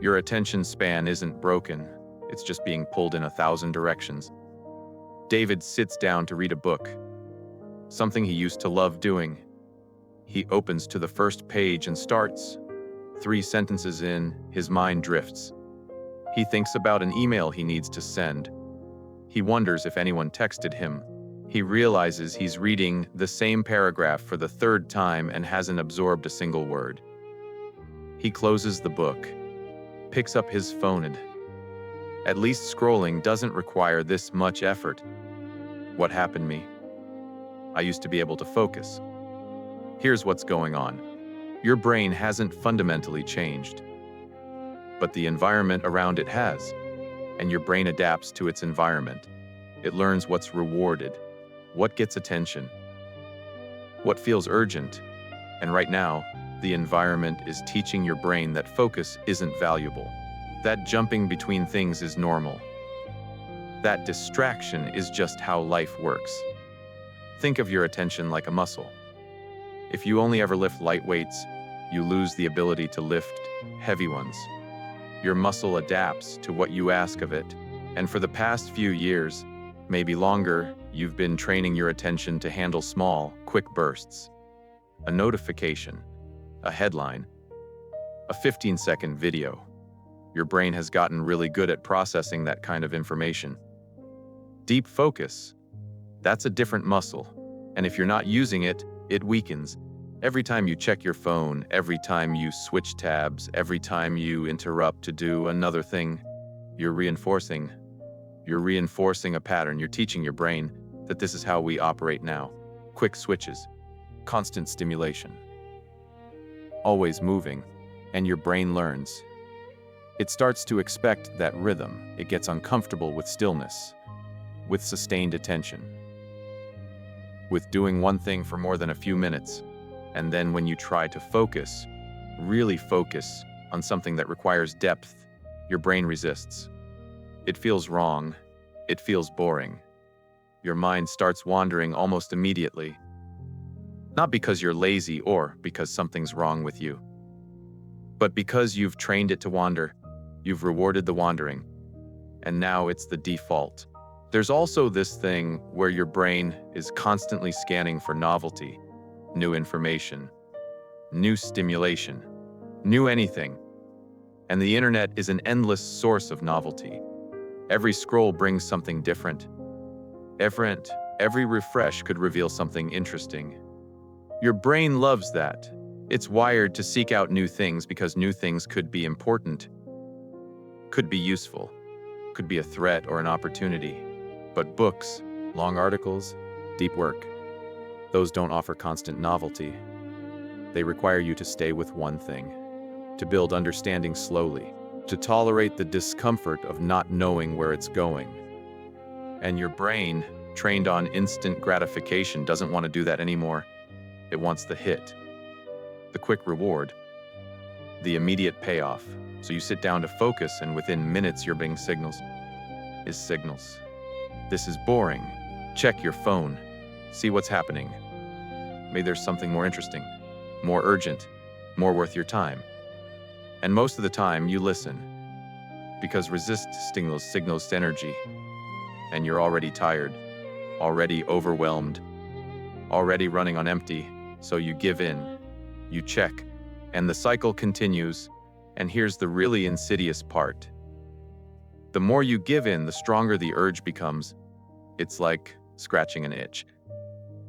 Your attention span isn't broken, it's just being pulled in 1,000 directions. David sits down to read a book, something he used to love doing. He opens to the first page and starts. 3 sentences in, his mind drifts. He thinks about an email he needs to send. He wonders if anyone texted him. He realizes he's reading the same paragraph for the 3rd time and hasn't absorbed a single word. He closes the book, picks up his phone and, at least scrolling doesn't require this much effort. What happened to me? I used to be able to focus. Here's what's going on. Your brain hasn't fundamentally changed, but the environment around it has, and your brain adapts to its environment. It learns what's rewarded, what gets attention, what feels urgent, and right now, the environment is teaching your brain that focus isn't valuable, that jumping between things is normal, that distraction is just how life works. Think of your attention like a muscle. If you only ever lift light weights, you lose the ability to lift heavy ones. Your muscle adapts to what you ask of it, and for the past few years, maybe longer, you've been training your attention to handle small, quick bursts. A notification, a headline, a 15-second video. Your brain has gotten really good at processing that kind of information. Deep focus, that's a different muscle, and if you're not using it, it weakens. Every time you check your phone, every time you switch tabs, every time you interrupt to do another thing, you're reinforcing a pattern. You're teaching your brain that this is how we operate now. Quick switches, constant stimulation, always moving, and your brain learns. It starts to expect that rhythm. It gets uncomfortable with stillness, with sustained attention, with doing one thing for more than a few minutes. And then when you try to focus, really focus on something that requires depth, your brain resists. It feels wrong. It feels boring. Your mind starts wandering almost immediately. Not because you're lazy or because something's wrong with you, but because you've trained it to wander. You've rewarded the wandering, and now it's the default. There's also this thing where your brain is constantly scanning for novelty, new information, new stimulation, new anything. And the internet is an endless source of novelty. Every scroll brings something different. Every refresh could reveal something interesting. Your brain loves that. It's wired to seek out new things because new things could be important, could be useful, could be a threat or an opportunity. But books, long articles, deep work, those don't offer constant novelty. They require you to stay with one thing, to build understanding slowly, to tolerate the discomfort of not knowing where it's going. And your brain, trained on instant gratification, doesn't want to do that anymore. It wants the hit, the quick reward, the immediate payoff. So you sit down to focus, and within minutes you're being signals. This is boring. Check your phone. See what's happening. Maybe there's something more interesting, more urgent, more worth your time. And most of the time you listen, because resist signals energy, and you're already tired, already overwhelmed, already running on empty, so you give in, you check, and the cycle continues. And here's the really insidious part. The more you give in, the stronger the urge becomes. It's like scratching an itch.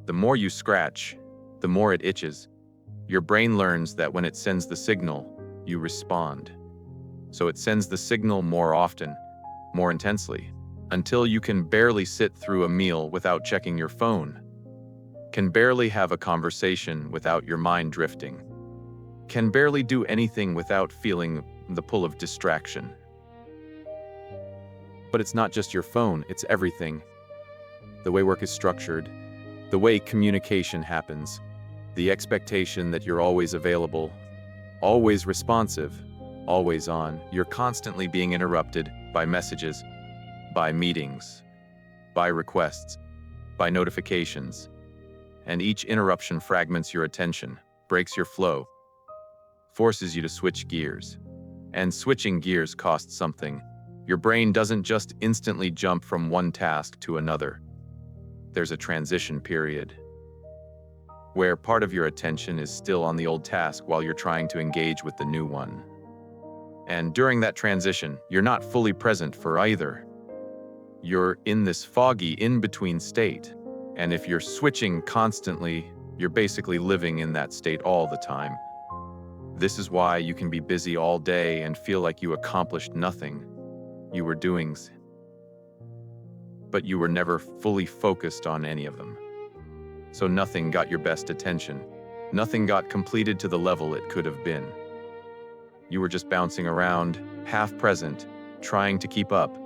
The more you scratch, the more it itches. Your brain learns that when it sends the signal, you respond. So it sends the signal more often, more intensely, until you can barely sit through a meal without checking your phone, can barely have a conversation without your mind drifting, can barely do anything without feeling the pull of distraction. But it's not just your phone, it's everything. The way work is structured, the way communication happens, the expectation that you're always available, always responsive, always on. You're constantly being interrupted by messages, by meetings, by requests, by notifications. And each interruption fragments your attention, breaks your flow, forces you to switch gears. And switching gears costs something. Your brain doesn't just instantly jump from one task to another. There's a transition period where part of your attention is still on the old task while you're trying to engage with the new one. And during that transition, you're not fully present for either. You're in this foggy in-between state. And if you're switching constantly, you're basically living in that state all the time. This is why you can be busy all day and feel like you accomplished nothing. You were doing, but you were never fully focused on any of them. So nothing got your best attention. Nothing got completed to the level it could have been. You were just bouncing around, half present, trying to keep up.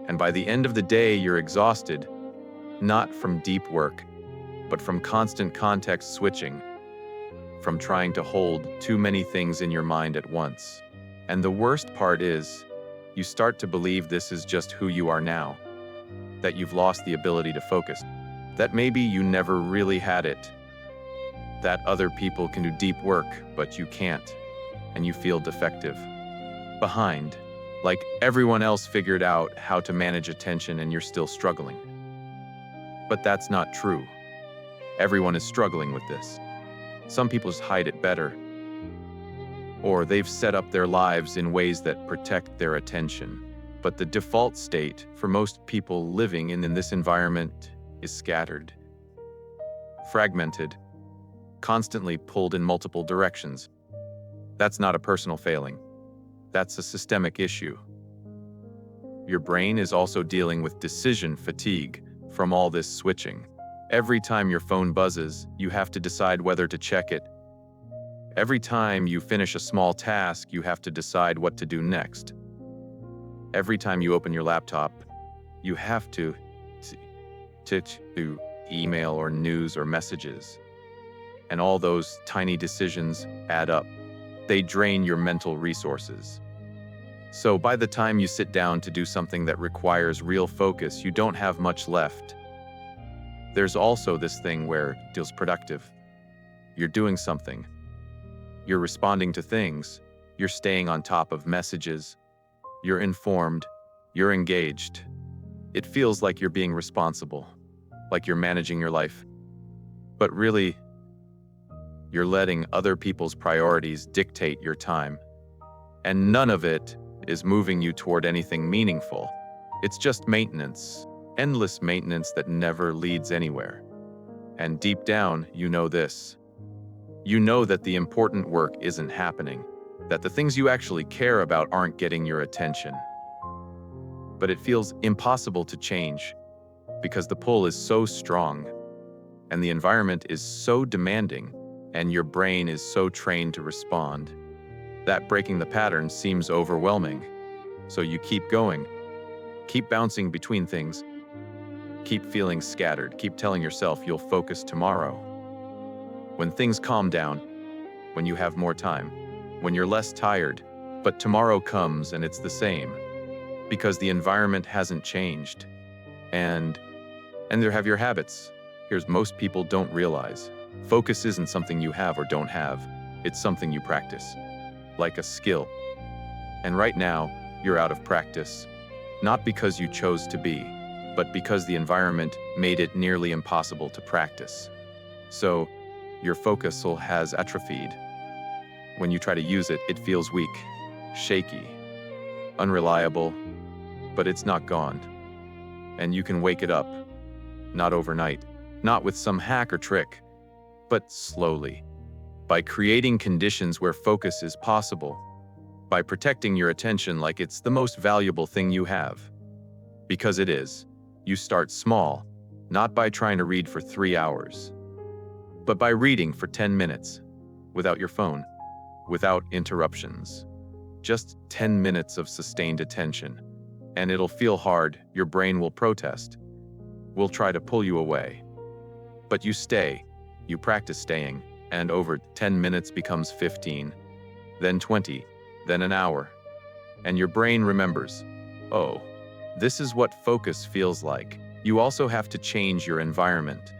And by the end of the day, you're exhausted, not from deep work, but from constant context switching, from trying to hold too many things in your mind at once. And the worst part is, you start to believe this is just who you are now, that you've lost the ability to focus, that maybe you never really had it, that other people can do deep work, but you can't, and you feel defective, behind, like everyone else figured out how to manage attention and you're still struggling. But that's not true. Everyone is struggling with this. Some people just hide it better, or they've set up their lives in ways that protect their attention. But the default state for most people living in this environment is scattered, fragmented, constantly pulled in multiple directions. That's not a personal failing. That's a systemic issue. Your brain is also dealing with decision fatigue from all this switching. Every time your phone buzzes, you have to decide whether to check it. Every time you finish a small task, you have to decide what to do next. Every time you open your laptop, you have to email or news or messages. And all those tiny decisions add up. They drain your mental resources. So by the time you sit down to do something that requires real focus, you don't have much left. There's also this thing where it feels productive. You're doing something. You're responding to things. You're staying on top of messages. You're informed. You're engaged. It feels like you're being responsible, like you're managing your life. But really, you're letting other people's priorities dictate your time. And none of it is moving you toward anything meaningful. It's just maintenance, endless maintenance that never leads anywhere. And deep down, you know this. You know that the important work isn't happening, that the things you actually care about aren't getting your attention. But it feels impossible to change because the pull is so strong, and the environment is so demanding, and your brain is so trained to respond, that breaking the pattern seems overwhelming. So you keep going, keep bouncing between things, keep feeling scattered, keep telling yourself you'll focus tomorrow. When things calm down, when you have more time, when you're less tired, but tomorrow comes and it's the same, because the environment hasn't changed. And there have your habits. Here's most people don't realize. Focus isn't something you have or don't have. It's something you practice, like a skill. And right now, you're out of practice, not because you chose to be, but because the environment made it nearly impossible to practice. So, your focus has atrophied. When you try to use it, it feels weak, shaky, unreliable, but it's not gone. And you can wake it up, not overnight, not with some hack or trick, but slowly, by creating conditions where focus is possible, by protecting your attention like it's the most valuable thing you have. Because it is. You start small, not by trying to read for 3 hours, but by reading for 10 minutes, without your phone, without interruptions. Just 10 minutes of sustained attention. And it'll feel hard, your brain will protest, will try to pull you away. But you stay, you practice staying, and over 10 minutes becomes 15, then 20, then an hour. And your brain remembers, oh, this is what focus feels like. You also have to change your environment.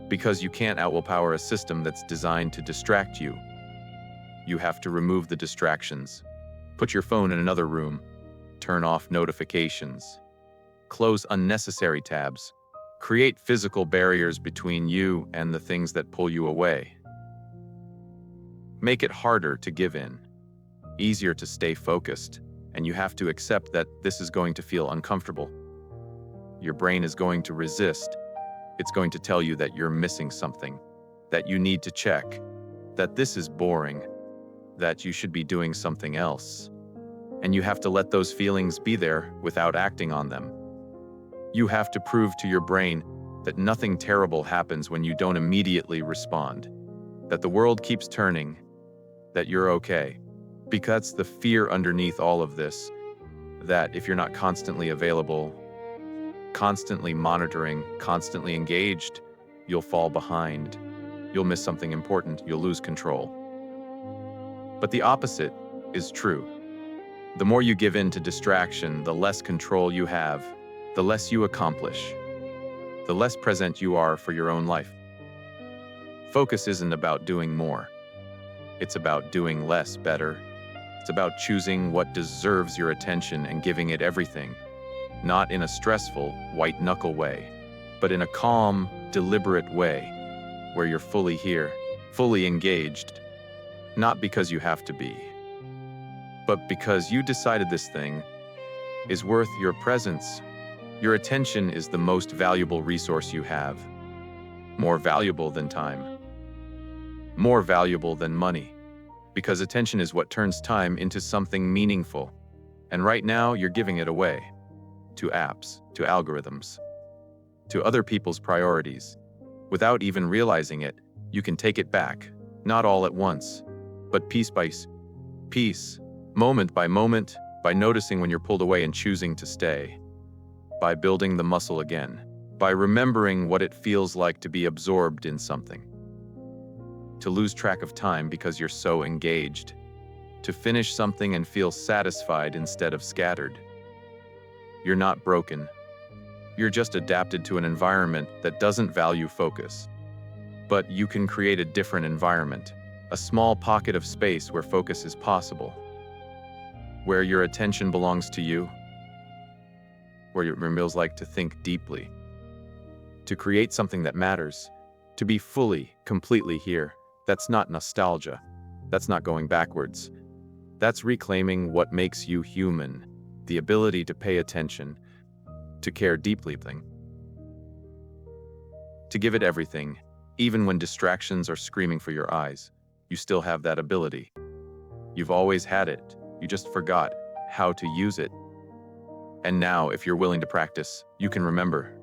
Because you can't outwillpower a system that's designed to distract you. You have to remove the distractions. Put your phone in another room. Turn off notifications. Close unnecessary tabs. Create physical barriers between you and the things that pull you away. Make it harder to give in, easier to stay focused, and you have to accept that this is going to feel uncomfortable. Your brain is going to resist. It's going to tell you that you're missing something, that you need to check, that this is boring, that you should be doing something else. And you have to let those feelings be there without acting on them. You have to prove to your brain that nothing terrible happens when you don't immediately respond, that the world keeps turning, that you're okay. Because the fear underneath all of this, that if you're not constantly available, constantly monitoring, constantly engaged, you'll fall behind. You'll miss something important, you'll lose control. But the opposite is true. The more you give in to distraction, the less control you have, the less you accomplish, the less present you are for your own life. Focus isn't about doing more. It's about doing less better. It's about choosing what deserves your attention and giving it everything, not in a stressful, white-knuckle way, but in a calm, deliberate way, where you're fully here, fully engaged, not because you have to be, but because you decided this thing is worth your presence. Your attention is the most valuable resource you have, more valuable than time, more valuable than money, because attention is what turns time into something meaningful. And right now, you're giving it away to apps, to algorithms, to other people's priorities. Without even realizing it, you can take it back, not all at once, but piece by piece, moment by moment, by noticing when you're pulled away and choosing to stay, by building the muscle again, by remembering what it feels like to be absorbed in something, to lose track of time because you're so engaged, to finish something and feel satisfied instead of scattered. You're not broken. You're just adapted to an environment that doesn't value focus. But you can create a different environment, a small pocket of space where focus is possible, where your attention belongs to you, where it feels like to think deeply, to create something that matters, to be fully, completely here. That's not nostalgia. That's not going backwards. That's reclaiming what makes you human, the ability to pay attention, to care deeply, to give it everything, even when distractions are screaming for your eyes. You still have that ability. You've always had it. You just forgot how to use it. And now, if you're willing to practice, you can remember